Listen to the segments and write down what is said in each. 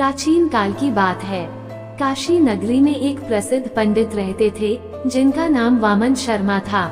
प्राचीन काल की बात है। काशी नगरी में एक प्रसिद्ध पंडित रहते थे जिनका नाम वामन शर्मा था।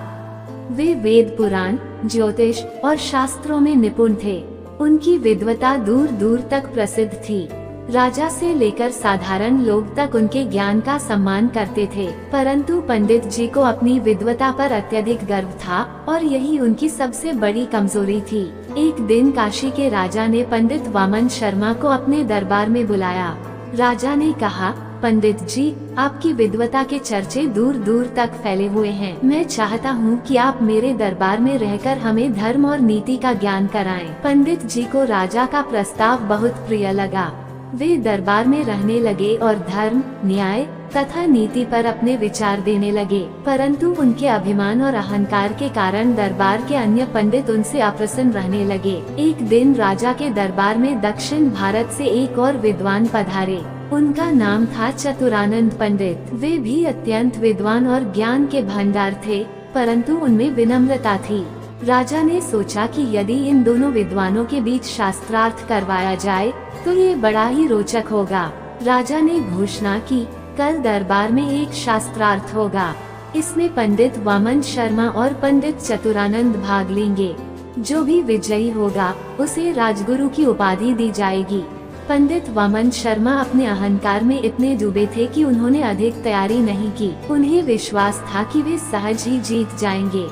वे वेद पुराण, ज्योतिष और शास्त्रों में निपुण थे। उनकी विद्वता दूर दूर तक प्रसिद्ध थी। राजा से लेकर साधारण लोग तक उनके ज्ञान का सम्मान करते थे, परंतु पंडित जी को अपनी विद्वता पर अत्यधिक गर्व था और यही उनकी सबसे बड़ी कमजोरी थी। एक दिन काशी के राजा ने पंडित वामन शर्मा को अपने दरबार में बुलाया। राजा ने कहा, पंडित जी, आपकी विद्वता के चर्चे दूर दूर तक फैले हुए हैं। मैं चाहता हूँ कि आप मेरे दरबार में रहकर हमें धर्म और नीति का ज्ञान कराएं। पंडित जी को राजा का प्रस्ताव बहुत प्रिय लगा। वे दरबार में रहने लगे और धर्म, न्याय तथा नीति पर अपने विचार देने लगे, परंतु उनके अभिमान और अहंकार के कारण दरबार के अन्य पंडित उनसे अप्रसन्न रहने लगे। एक दिन राजा के दरबार में दक्षिण भारत से एक और विद्वान पधारे। उनका नाम था चतुरानंद पंडित। वे भी अत्यंत विद्वान और ज्ञान के भंडार थे, परंतु उनमें विनम्रता थी। राजा ने सोचा कि यदि इन दोनों विद्वानों के बीच शास्त्रार्थ करवाया जाए तो ये बड़ा ही रोचक होगा। राजा ने घोषणा की, कल दरबार में एक शास्त्रार्थ होगा। इसमें पंडित वामन शर्मा और पंडित चतुरानंद भाग लेंगे। जो भी विजयी होगा उसे राजगुरु की उपाधि दी जाएगी। पंडित वामन शर्मा अपने अहंकार में इतने डूबे थे कि उन्होंने अधिक तैयारी नहीं की। उन्हें विश्वास था कि वे सहज ही जीत जाएंगे।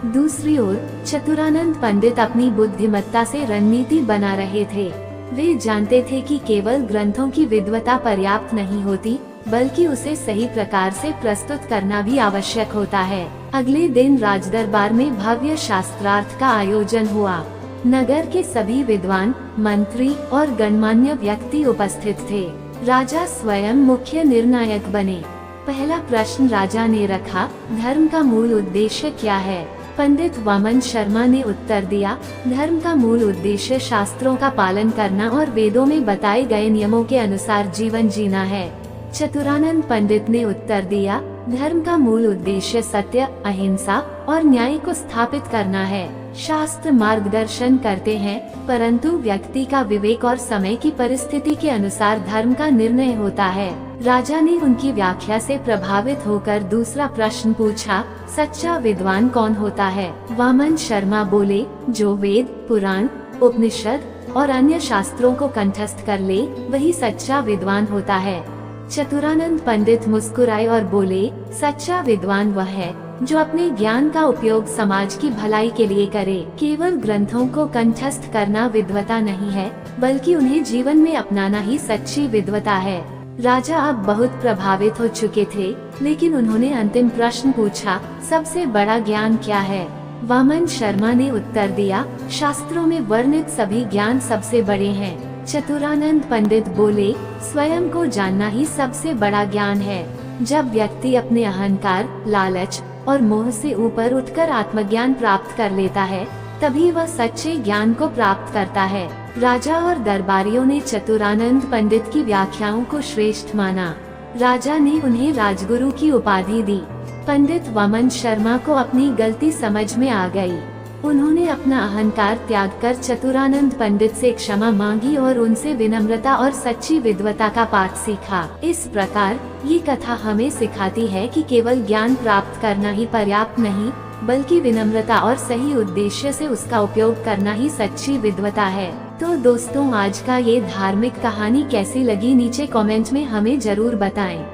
दूसरी ओर चतुरानंद पंडित अपनी बुद्धिमत्ता से रणनीति बना रहे थे। वे जानते थे कि केवल ग्रंथों की विद्वता पर्याप्त नहीं होती, बल्कि उसे सही प्रकार से प्रस्तुत करना भी आवश्यक होता है। अगले दिन राजदरबार में भव्य शास्त्रार्थ का आयोजन हुआ। नगर के सभी विद्वान, मंत्री और गणमान्य व्यक्ति उपस्थित थे। राजा स्वयं मुख्य निर्णायक बने। पहला प्रश्न राजा ने रखा, धर्म का मूल उद्देश्य क्या है? पंडित वामन शर्मा ने उत्तर दिया, धर्म का मूल उद्देश्य शास्त्रों का पालन करना और वेदों में बताए गए नियमों के अनुसार जीवन जीना है। चतुरानंद पंडित ने उत्तर दिया, धर्म का मूल उद्देश्य सत्य, अहिंसा और न्याय को स्थापित करना है। शास्त्र मार्गदर्शन करते हैं, परंतु व्यक्ति का विवेक और समय की परिस्थिति के अनुसार धर्म का निर्णय होता है। राजा ने उनकी व्याख्या से प्रभावित होकर दूसरा प्रश्न पूछा, सच्चा विद्वान कौन होता है? वामन शर्मा बोले, जो वेद, पुराण, उपनिषद और अन्य शास्त्रों को कंठस्थ कर ले, वही सच्चा विद्वान होता है। चतुरानंद पंडित मुस्कुराए और बोले, सच्चा विद्वान वह है जो अपने ज्ञान का उपयोग समाज की भलाई के लिए करे। केवल ग्रंथों को कंठस्थ करना विद्वता नहीं है, बल्कि उन्हें जीवन में अपनाना ही सच्ची विद्वता है। राजा अब बहुत प्रभावित हो चुके थे, लेकिन उन्होंने अंतिम प्रश्न पूछा, सबसे बड़ा ज्ञान क्या है? वामन शर्मा ने उत्तर दिया, शास्त्रों में वर्णित सभी ज्ञान सबसे बड़े हैं। चतुरानंद पंडित बोले, स्वयं को जानना ही सबसे बड़ा ज्ञान है। जब व्यक्ति अपने अहंकार, लालच और मोह से ऊपर उठकर आत्मज्ञान प्राप्त कर लेता है, तभी वह सच्चे ज्ञान को प्राप्त करता है। राजा और दरबारियों ने चतुरानंद पंडित की व्याख्याओं को श्रेष्ठ माना। राजा ने उन्हें राजगुरु की उपाधि दी। पंडित वामन शर्मा को अपनी गलती समझ में आ गई। उन्होंने अपना अहंकार त्याग कर चतुरानंद पंडित से क्षमा मांगी और उनसे विनम्रता और सच्ची विद्वता का पाठ सीखा। इस प्रकार ये कथा हमें सिखाती है कि केवल ज्ञान प्राप्त करना ही पर्याप्त नहीं, बल्कि विनम्रता और सही उद्देश्य से उसका उपयोग करना ही सच्ची विद्वता है। तो दोस्तों, आज का ये धार्मिक कहानी कैसी लगी नीचे कमेंट में हमें जरूर बताएं।